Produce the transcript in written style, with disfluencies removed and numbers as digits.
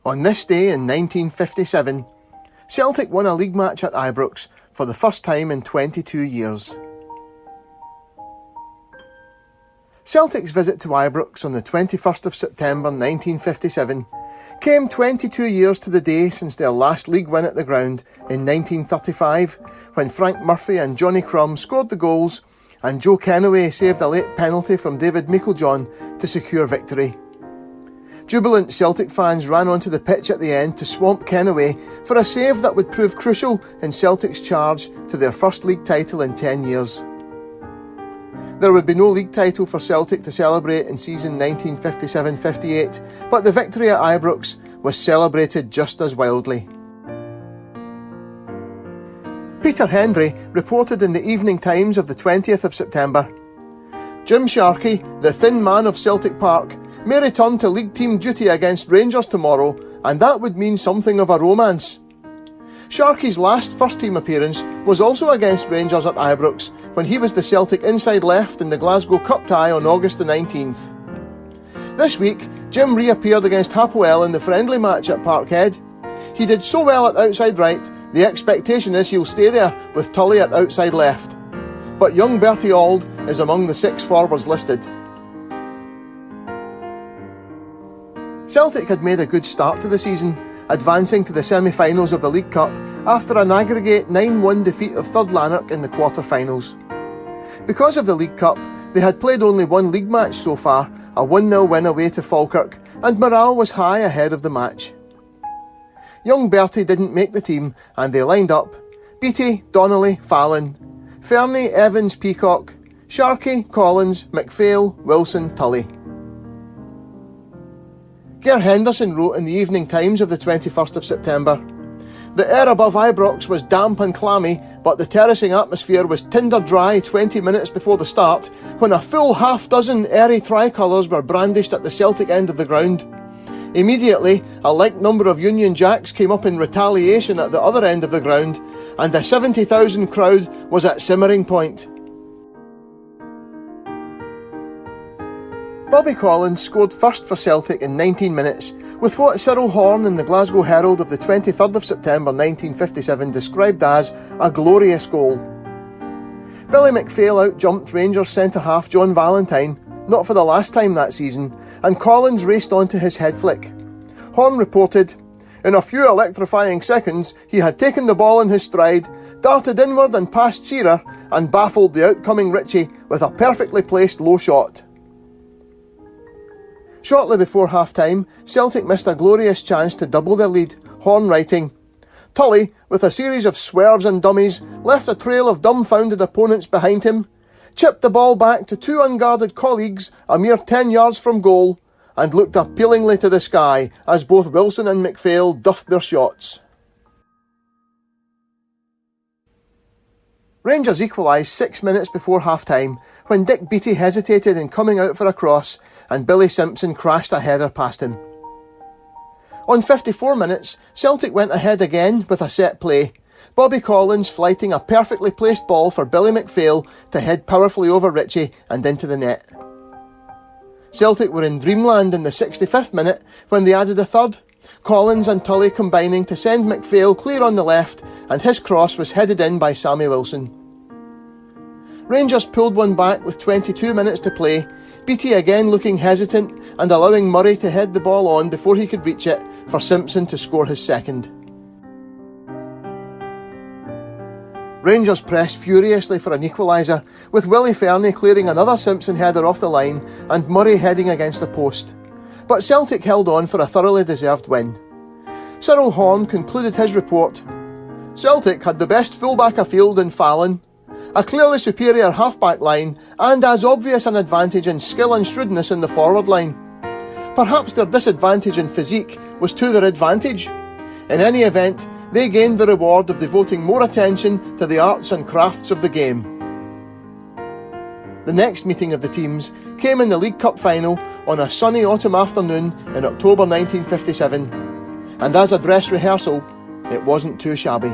On this day in 1957, Celtic won a league match at Ibrox for the first time in 22 years. Celtic's visit to Ibrox on the 21st of September 1957 came 22 years to the day since their last league win at the ground in 1935, when Frank Murphy and Johnny Crumb scored the goals and Joe Kenaway saved a late penalty from David Meiklejohn to secure victory. Jubilant Celtic fans ran onto the pitch at the end to swamp Kenaway for a save that would prove crucial in Celtic's charge to their first league title in 10 years. There would be no league title for Celtic to celebrate in season 1957-58, but the victory at Ibrox was celebrated just as wildly. Peter Hendry reported in the Evening Times of the 20th of September, "Jim Sharkey, the thin man of Celtic Park, may return to league team duty against Rangers tomorrow, and that would mean something of a romance." Sharkey's last first-team appearance was also against Rangers at Ibrox, when he was the Celtic inside left in the Glasgow Cup tie on August the 19th. This week, Jim reappeared against Hapoel in the friendly match at Parkhead. He did so well at outside right, the expectation is he'll stay there with Tully at outside left. But young Bertie Auld is among the 6 forwards listed. Celtic had made a good start to the season, advancing to the semi-finals of the League Cup after an aggregate 9-1 defeat of Third Lanark in the quarter-finals. Because of the League Cup, they had played only one league match so far, a 1-0 win away to Falkirk, and morale was high ahead of the match. Young Bertie didn't make the team, and they lined up Beattie, Donnelly, Fallon, Fernie, Evans, Peacock, Sharkey, Collins, McPhail, Wilson, Tully. Ger Henderson wrote in the Evening Times of the 21st of September, "The air above Ibrox was damp and clammy, but the terracing atmosphere was tinder dry 20 minutes before the start, when a full half-dozen airy tricolours were brandished at the Celtic end of the ground. Immediately, a like number of Union Jacks came up in retaliation at the other end of the ground, and the 70,000 crowd was at simmering point." Bobby Collins scored first for Celtic in 19 minutes, with what Cyril Horne in the Glasgow Herald of the 23rd of September 1957 described as a glorious goal. Billy McPhail out-jumped Rangers centre-half John Valentine, not for the last time that season, and Collins raced on to his head flick. Horne reported, "In a few electrifying seconds he had taken the ball in his stride, darted inward and past Shearer, and baffled the outcoming Ritchie with a perfectly placed low shot." Shortly before half-time, Celtic missed a glorious chance to double their lead, Horne writing, "Tully, with a series of swerves and dummies, left a trail of dumbfounded opponents behind him, chipped the ball back to 2 unguarded colleagues a mere 10 yards from goal, and looked appealingly to the sky as both Wilson and McPhail duffed their shots." Rangers equalised 6 minutes before half-time, when Dick Beattie hesitated in coming out for a cross, and Billy Simpson crashed a header past him. On 54 minutes, Celtic went ahead again with a set play, Bobby Collins flighting a perfectly placed ball for Billy McPhail to head powerfully over Ritchie and into the net. Celtic were in dreamland in the 65th minute when they added a third, Collins and Tully combining to send McPhail clear on the left, and his cross was headed in by Sammy Wilson. Rangers pulled one back with 22 minutes to play, Beattie again looking hesitant and allowing Murray to head the ball on before he could reach it for Simpson to score his second. Rangers pressed furiously for an equaliser, with Willie Fernie clearing another Simpson header off the line and Murray heading against the post. But Celtic held on for a thoroughly deserved win. Cyril Horne concluded his report, "Celtic had the best fullback afield in Fallon, a clearly superior half-back line, and as obvious an advantage in skill and shrewdness in the forward line. Perhaps their disadvantage in physique was to their advantage. In any event, they gained the reward of devoting more attention to the arts and crafts of the game." The next meeting of the teams came in the League Cup final on a sunny autumn afternoon in October 1957, and as a dress rehearsal, it wasn't too shabby.